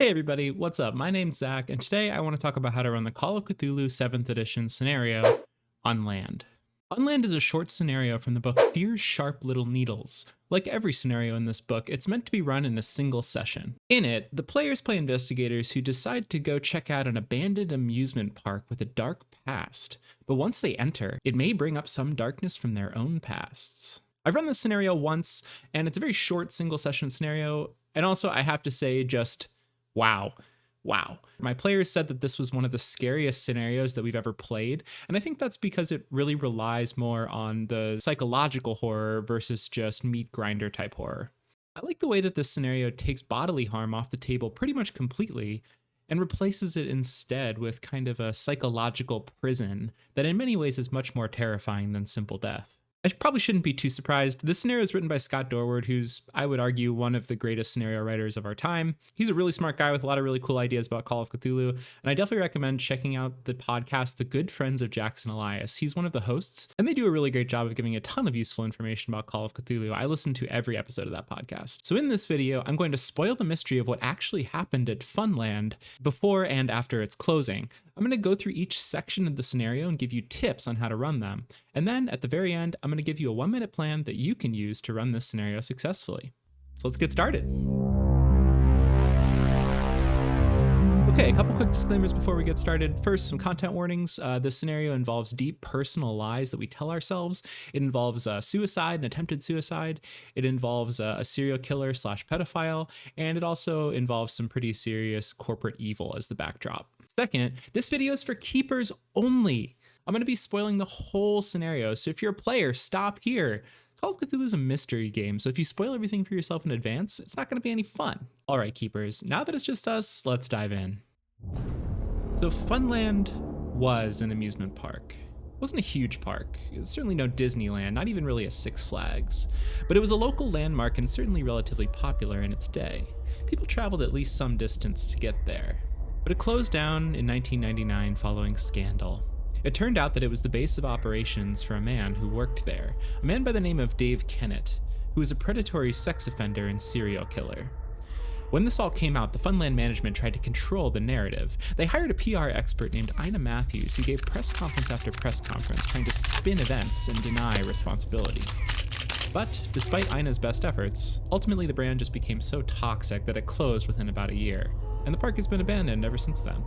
Hey everybody, what's up? My name's Zach, and today I want to talk about how to run the Call of Cthulhu 7th edition scenario, Unland. Unland is a short scenario from the book Fear's Sharp Little Needles. Like every scenario in this book, it's meant to be run in a single session. In it, the players play investigators who decide to go check out an abandoned amusement park with a dark past. But once they enter, it may bring up some darkness from their own pasts. I've run this scenario once, and it's a very short single session scenario, and also I have to say just wow. My players said that this was one of the scariest scenarios that we've ever played, and I think that's because it really relies more on the psychological horror versus just meat grinder type horror. I like the way that this scenario takes bodily harm off the table pretty much completely and replaces it instead with kind of a psychological prison that in many ways is much more terrifying than simple death. I probably shouldn't be too surprised. This scenario is written by Scott Dorward, who's, I would argue, one of the greatest scenario writers of our time. He's a really smart guy with a lot of really cool ideas about Call of Cthulhu, and I definitely recommend checking out the podcast, The Good Friends of Jackson Elias. He's one of the hosts, and they do a really great job of giving a ton of useful information about Call of Cthulhu. I listen to every episode of that podcast. So in this video, I'm going to spoil the mystery of what actually happened at Funland before and after its closing. I'm going to go through each section of the scenario and give you tips on how to run them. And then at the very end, I'm going to give you a 1-minute plan that you can use to run this scenario successfully. So let's get started. Okay, a couple quick disclaimers before we get started. First, some content warnings. This scenario involves deep personal lies that we tell ourselves. It involves suicide and attempted suicide. It involves a serial killer / pedophile. And it also involves some pretty serious corporate evil as the backdrop. Second, this video is for keepers only. I'm going to be spoiling the whole scenario, so if you're a player, stop here. Call of Cthulhu is a mystery game, so if you spoil everything for yourself in advance, it's not going to be any fun. Alright keepers, now that it's just us, let's dive in. So Funland was an amusement park. It wasn't a huge park. It was certainly no Disneyland, not even really a Six Flags. But it was a local landmark and certainly relatively popular in its day. People traveled at least some distance to get there. But it closed down in 1999 following scandal. It turned out that it was the base of operations for a man who worked there, a man by the name of Dave Kennett, who was a predatory sex offender and serial killer. When this all came out, the Funland management tried to control the narrative. They hired a PR expert named Ina Matthews, who gave press conference after press conference trying to spin events and deny responsibility. But despite Ina's best efforts, ultimately the brand just became so toxic that it closed within about a year, and the park has been abandoned ever since then.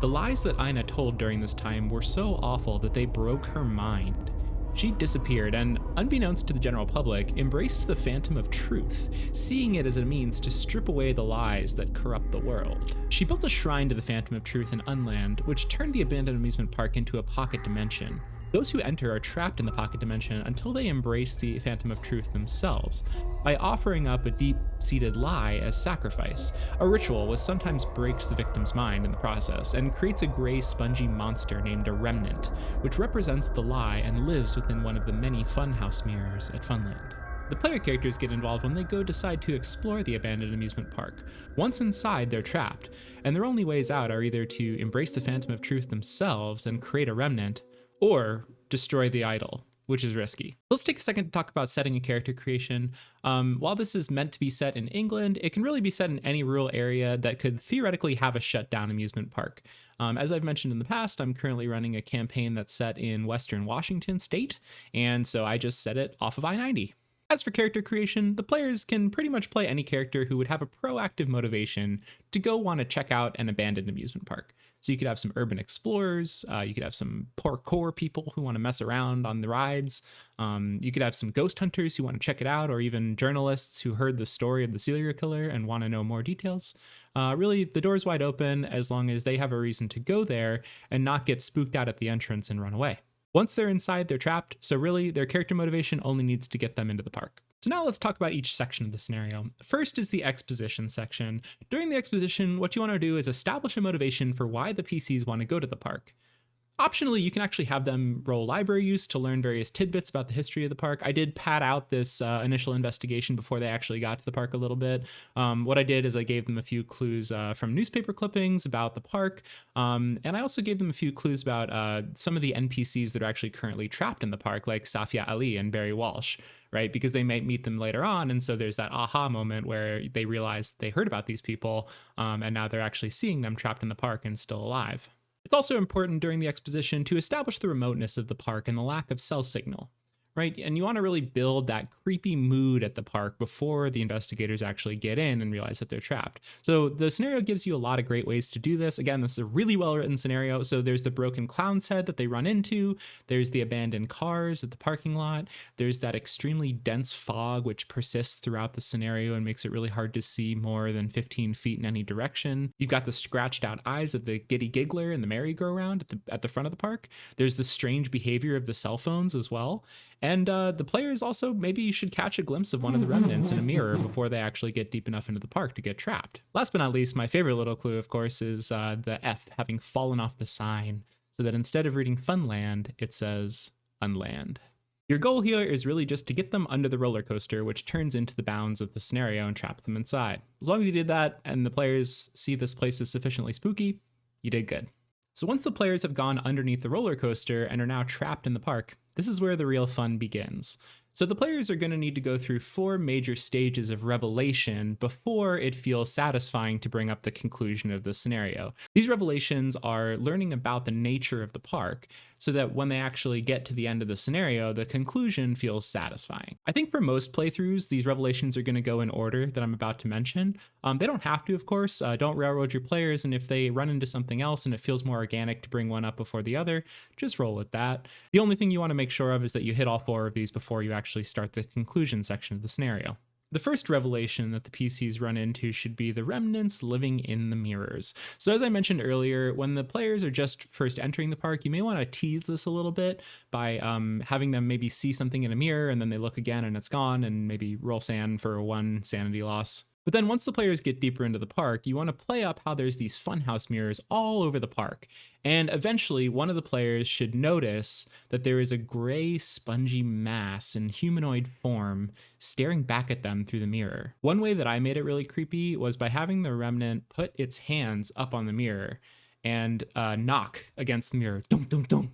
The lies that Ina told during this time were so awful that they broke her mind. She disappeared and, unbeknownst to the general public, embraced the Phantom of Truth, seeing it as a means to strip away the lies that corrupt the world. She built a shrine to the Phantom of Truth in Unland, which turned the abandoned amusement park into a pocket dimension. Those who enter are trapped in the pocket dimension until they embrace the Phantom of Truth themselves, by offering up a deep-seated lie as sacrifice, a ritual which sometimes breaks the victim's mind in the process, and creates a gray spongy monster named a Remnant, which represents the lie and lives within one of the many funhouse mirrors at Funland. The player characters get involved when they go decide to explore the abandoned amusement park. Once inside, they're trapped, and their only ways out are either to embrace the Phantom of Truth themselves and create a remnant, or destroy the idol, which is risky. Let's take a second to talk about setting and character creation. While this is meant to be set in England, it can really be set in any rural area that could theoretically have a shut-down amusement park. As I've mentioned in the past, I'm currently running a campaign that's set in Western Washington state, and so I just set it off of I-90. As for character creation, the players can pretty much play any character who would have a proactive motivation to go want to check out an abandoned amusement park. So you could have some urban explorers, you could have some parkour people who want to mess around on the rides, you could have some ghost hunters who want to check it out, or even journalists who heard the story of the serial killer and want to know more details. Really, the door's wide open as long as they have a reason to go there and not get spooked out at the entrance and run away. Once they're inside, they're trapped, so really their character motivation only needs to get them into the park. So now let's talk about each section of the scenario. First is the exposition section. During the exposition, what you want to do is establish a motivation for why the PCs want to go to the park. Optionally, you can actually have them roll library use to learn various tidbits about the history of the park. I did pad out this initial investigation before they actually got to the park a little bit. What I did is I gave them a few clues from newspaper clippings about the park, and I also gave them a few clues about some of the NPCs that are actually currently trapped in the park, like Safia Ali and Barry Walsh. right? Because they might meet them later on. And so there's that aha moment where they realize they heard about these people, and now they're actually seeing them trapped in the park and still alive. It's also important during the exposition to establish the remoteness of the park and the lack of cell signal, right? And you want to really build that creepy mood at the park before the investigators actually get in and realize that they're trapped. So the scenario gives you a lot of great ways to do this. Again, this is a really well-written scenario. So there's the broken clown's head that they run into. There's the abandoned cars at the parking lot. There's that extremely dense fog, which persists throughout the scenario and makes it really hard to see more than 15 feet in any direction. You've got the scratched out eyes of the giddy giggler and the merry-go-round at the front of the park. There's the strange behavior of the cell phones as well. And the players also maybe should catch a glimpse of one of the remnants in a mirror before they actually get deep enough into the park to get trapped. Last but not least, my favorite little clue, of course, is the F having fallen off the sign, so that instead of reading Funland, it says Unland. Your goal here is really just to get them under the roller coaster, which turns into the bounds of the scenario and trap them inside. As long as you did that and the players see this place is sufficiently spooky, you did good. So once the players have gone underneath the roller coaster and are now trapped in the park, this is where the real fun begins. So the players are going to need to go through 4 major stages of revelation before it feels satisfying to bring up the conclusion of the scenario. These revelations are learning about the nature of the park, so that when they actually get to the end of the scenario, the conclusion feels satisfying. I think for most playthroughs, these revelations are going to go in order that I'm about to mention. They don't have to, of course. Don't railroad your players, and if they run into something else and it feels more organic to bring one up before the other, just roll with that. The only thing you want to make sure of is that you hit all 4 of these before you actually start the conclusion section of the scenario. The first revelation that the PCs run into should be the remnants living in the mirrors. So as I mentioned earlier, when the players are just first entering the park, you may want to tease this a little bit by having them maybe see something in a mirror and then they look again and it's gone, and maybe roll sand for 1 sanity loss. But then once the players get deeper into the park, you want to play up how there's these funhouse mirrors all over the park. And eventually one of the players should notice that there is a gray, spongy mass in humanoid form staring back at them through the mirror. One way that I made it really creepy was by having the remnant put its hands up on the mirror and knock against the mirror, dunk, dunk, dunk.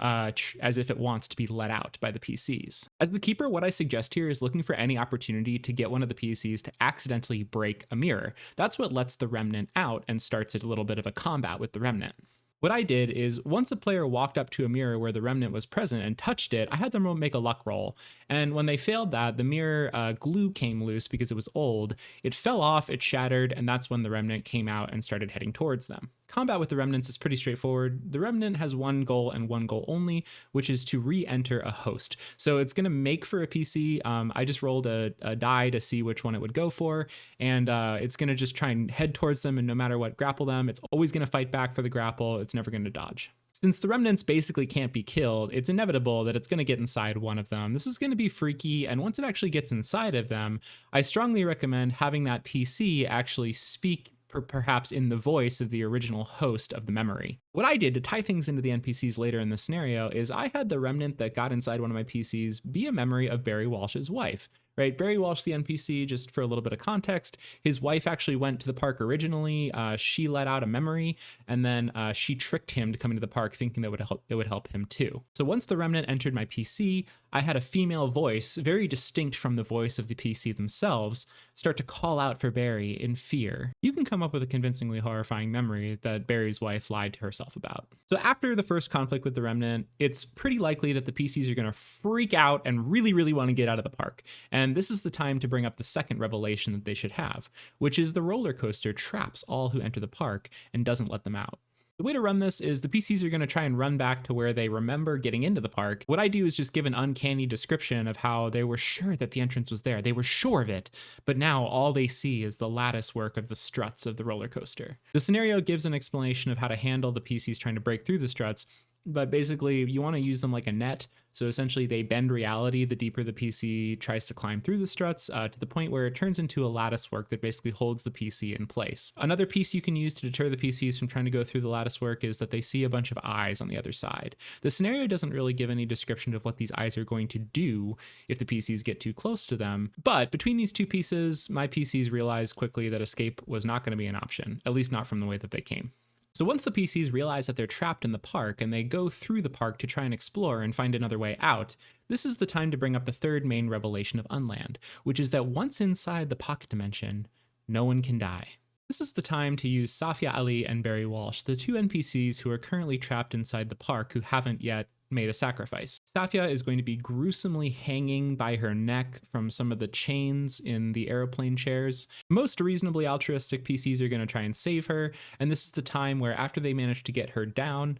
As if it wants to be let out by the PCs. As the keeper, what I suggest here is looking for any opportunity to get one of the PCs to accidentally break a mirror. That's what lets the remnant out and starts a little bit of a combat with the remnant. What I did is once a player walked up to a mirror where the remnant was present and touched it, I had them make a luck roll. And when they failed that, the mirror glue came loose because it was old. It fell off, it shattered, and that's when the remnant came out and started heading towards them. Combat with the remnants is pretty straightforward. The remnant has one goal and one goal only, which is to re-enter a host. So it's going to make for a PC. I just rolled a die to see which one it would go for, and it's going to just try and head towards them, and no matter what, grapple them. It's always going to fight back for the grapple. It's never going to dodge. Since the remnants basically can't be killed, it's inevitable that it's going to get inside one of them. This is going to be freaky, and once it actually gets inside of them, I strongly recommend having that PC actually speak perhaps in the voice of the original host of the memory. What I did to tie things into the NPCs later in the scenario is I had the remnant that got inside one of my PCs be a memory of Barry Walsh's wife. Right, Barry Walsh, the NPC, just for a little bit of context, his wife actually went to the park originally. She let out a memory, and then she tricked him to come into the park thinking that it would help him too. So once the remnant entered my PC, I had a female voice, very distinct from the voice of the PC themselves, start to call out for Barry in fear. You can come up with a convincingly horrifying memory that Barry's wife lied to herself about. So after the first conflict with the remnant, it's pretty likely that the PCs are going to freak out and really, really want to get out of the park. And this is the time to bring up the second revelation that they should have, which is the roller coaster traps all who enter the park and doesn't let them out. The way to run this is the PCs are going to try and run back to where they remember getting into the park. What I do is just give an uncanny description of how they were sure that the entrance was there. They were sure of it, but now all they see is the lattice work of the struts of the roller coaster. The scenario gives an explanation of how to handle the PCs trying to break through the struts, but basically you want to use them like a net. So essentially they bend reality the deeper the PC tries to climb through the struts to the point where it turns into a lattice work that basically holds the PC in place. Another piece you can use to deter the PCs from trying to go through the lattice work is that they see a bunch of eyes on the other side. The scenario doesn't really give any description of what these eyes are going to do if the PCs get too close to them, but between these two pieces, my PCs realized quickly that escape was not going to be an option, at least not from the way that they came. So once the PCs realize that they're trapped in the park and they go through the park to try and explore and find another way out, this is the time to bring up the third main revelation of Unland, which is that once inside the pocket dimension, no one can die. This is the time to use Safia Ali and Barry Walsh, the two NPCs who are currently trapped inside the park who haven't yet made a sacrifice. Safia is going to be gruesomely hanging by her neck from some of the chains in the airplane chairs. Most reasonably altruistic PCs are going to try and save her, and this is the time where after they manage to get her down,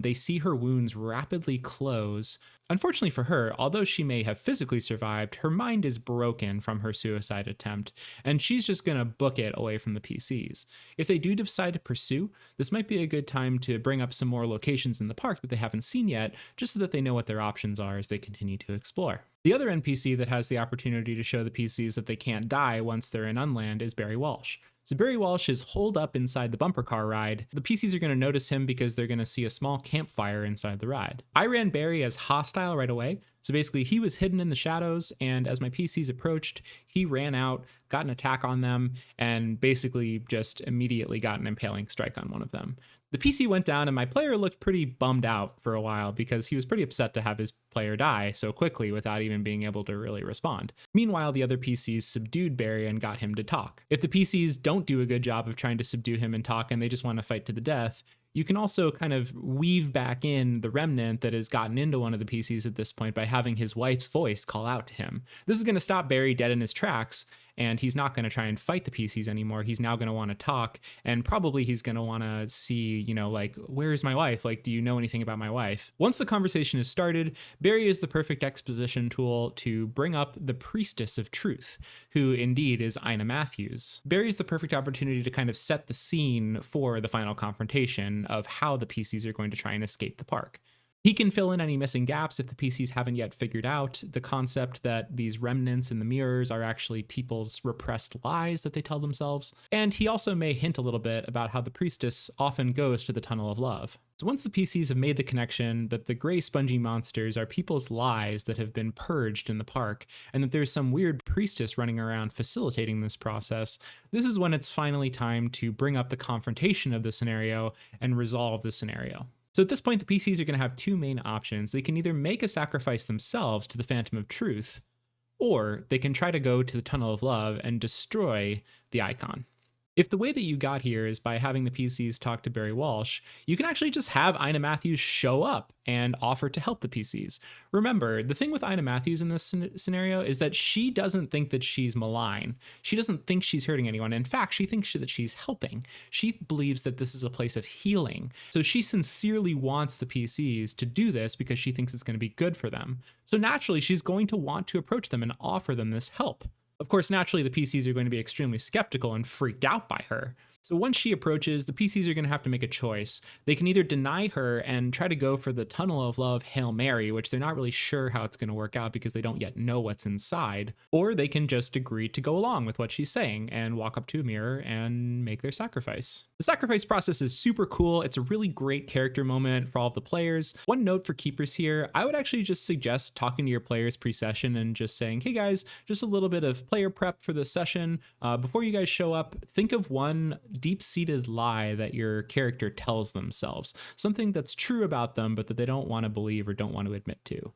they see her wounds rapidly close. Unfortunately for her, although she may have physically survived, her mind is broken from her suicide attempt, and she's just gonna book it away from the PCs. If they do decide to pursue, this might be a good time to bring up some more locations in the park that they haven't seen yet, just so that they know what their options are as they continue to explore. The other NPC that has the opportunity to show the PCs that they can't die once they're in Unland is Barry Walsh. So Barry Walsh is holed up inside the bumper car ride. The PCs are going to notice him because they're going to see a small campfire inside the ride. I ran Barry as hostile right away. So basically he was hidden in the shadows, and as my PCs approached, he ran out, got an attack on them, and basically just immediately got an impaling strike on one of them. The PC went down and my player looked pretty bummed out for a while because he was pretty upset to have his player die so quickly without even being able to really respond. Meanwhile, the other PCs subdued Barry and got him to talk. If the PCs don't do a good job of trying to subdue him and talk and they just want to fight to the death, you can also kind of weave back in the remnant that has gotten into one of the PCs at this point by having his wife's voice call out to him. This is going to stop Barry dead in his tracks, and he's not going to try and fight the PCs anymore. He's now going to want to talk, and probably he's going to want to see, like, where is my wife? Like, do you know anything about my wife? Once the conversation is started, Barry is the perfect exposition tool to bring up the priestess of truth, who indeed is Ina Matthews. Barry is the perfect opportunity to kind of set the scene for the final confrontation of how the PCs are going to try and escape the park. He can fill in any missing gaps if the PCs haven't yet figured out the concept that these remnants in the mirrors are actually people's repressed lies that they tell themselves. And he also may hint a little bit about how the priestess often goes to the tunnel of love. So once the PCs have made the connection that the gray spongy monsters are people's lies that have been purged in the park, and that there's some weird priestess running around facilitating this process, this is when it's finally time to bring up the confrontation of the scenario and resolve the scenario. So at this point, the PCs are going to have two main options. They can either make a sacrifice themselves to the Phantom of Truth, or they can try to go to the Tunnel of Love and destroy the icon. If the way that you got here is by having the PCs talk to Barry Walsh, you can actually just have Ina Matthews show up and offer to help the PCs. Remember, the thing with Ina Matthews in this scenario is that she doesn't think that she's malign. She doesn't think she's hurting anyone. In fact, she thinks that she's helping. She believes that this is a place of healing. So she sincerely wants the PCs to do this because she thinks it's going to be good for them. So naturally, she's going to want to approach them and offer them this help. Of course, naturally, the PCs are going to be extremely skeptical and freaked out by her. So once she approaches, the PCs are going to have to make a choice. They can either deny her and try to go for the Tunnel of Love Hail Mary, which they're not really sure how it's going to work out because they don't yet know what's inside, or they can just agree to go along with what she's saying and walk up to a mirror and make their sacrifice. The sacrifice process is super cool. It's a really great character moment for all of the players. One note for keepers here, I would actually just suggest talking to your players pre-session and just saying, hey guys, just a little bit of player prep for this session. Before you guys show up, think of one deep-seated lie that your character tells themselves, something that's true about them but that they don't want to believe or don't want to admit to.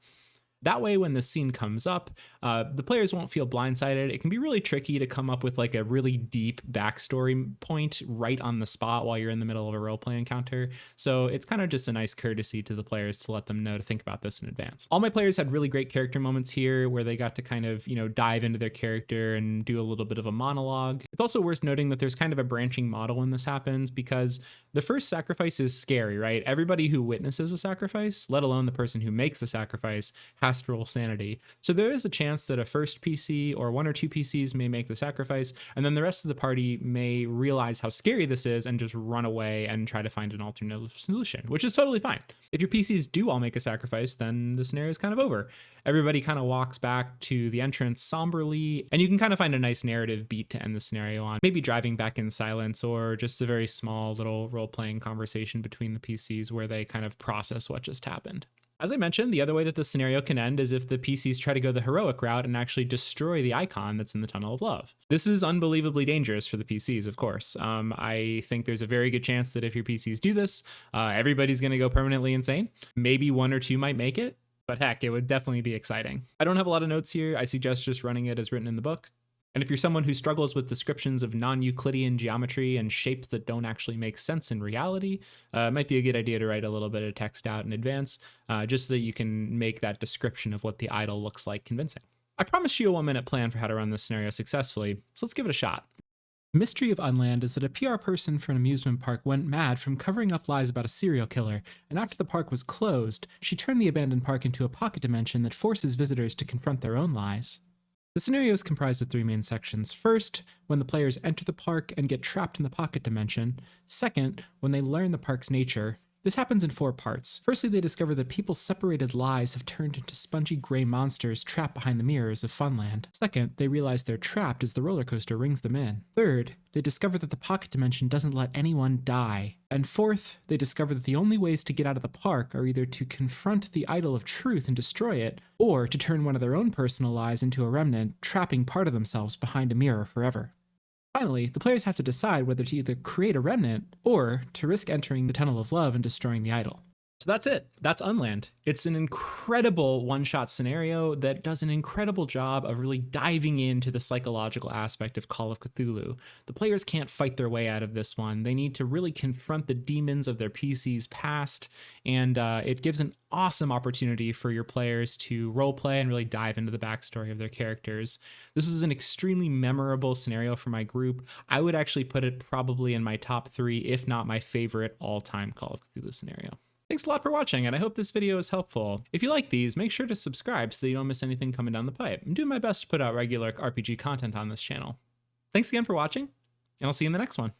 That way, when the scene comes up, the players won't feel blindsided. It can be really tricky to come up with like a really deep backstory point right on the spot while you're in the middle of a roleplay encounter. So it's kind of just a nice courtesy to the players to let them know to think about this in advance. All my players had really great character moments here where they got to kind of, dive into their character and do a little bit of a monologue. It's also worth noting that there's kind of a branching model when this happens because the first sacrifice is scary, right? Everybody who witnesses a sacrifice, let alone the person who makes the sacrifice, has to roll sanity. So there is a chance that a first PC or one or two PCs may make the sacrifice, and then the rest of the party may realize how scary this is and just run away and try to find an alternative solution, which is totally fine. If your PCs do all make a sacrifice, then the scenario is kind of over. Everybody kind of walks back to the entrance somberly, and you can kind of find a nice narrative beat to end the scenario on, maybe driving back in silence or just a very small little role-playing conversation between the PCs where they kind of process what just happened. As I mentioned, the other way that this scenario can end is if the PCs try to go the heroic route and actually destroy the icon that's in the Tunnel of Love. This is unbelievably dangerous for the PCs, of course. I think there's a very good chance that if your PCs do this, everybody's going to go permanently insane. Maybe one or two might make it, but heck, it would definitely be exciting. I don't have a lot of notes here. I suggest just running it as written in the book. And if you're someone who struggles with descriptions of non-Euclidean geometry and shapes that don't actually make sense in reality, it might be a good idea to write a little bit of text out in advance, just so that you can make that description of what the idol looks like convincing. I promised you a 1-minute plan for how to run this scenario successfully, so let's give it a shot. The mystery of Unland is that a PR person for an amusement park went mad from covering up lies about a serial killer, and after the park was closed, she turned the abandoned park into a pocket dimension that forces visitors to confront their own lies. The scenario is comprised of 3 main sections. First, when the players enter the park and get trapped in the pocket dimension. Second, when they learn the park's nature. This happens in 4 parts. Firstly, they discover that people's separated lies have turned into spongy gray monsters trapped behind the mirrors of Funland. Second, they realize they're trapped as the roller coaster rings them in. Third, they discover that the pocket dimension doesn't let anyone die. And fourth, they discover that the only ways to get out of the park are either to confront the idol of truth and destroy it, or to turn one of their own personal lies into a remnant, trapping part of themselves behind a mirror forever. Finally, the players have to decide whether to either create a remnant or to risk entering the Tunnel of Love and destroying the idol. So that's it. That's Unland. It's an incredible one-shot scenario that does an incredible job of really diving into the psychological aspect of Call of Cthulhu. The players can't fight their way out of this one. They need to really confront the demons of their PC's past, and it gives an awesome opportunity for your players to roleplay and really dive into the backstory of their characters. This was an extremely memorable scenario for my group. I would actually put it probably in my top 3, if not my favorite all-time Call of Cthulhu scenario. Thanks a lot for watching, and I hope this video is helpful. If you like these, make sure to subscribe so that you don't miss anything coming down the pipe. I'm doing my best to put out regular RPG content on this channel. Thanks again for watching, and I'll see you in the next one.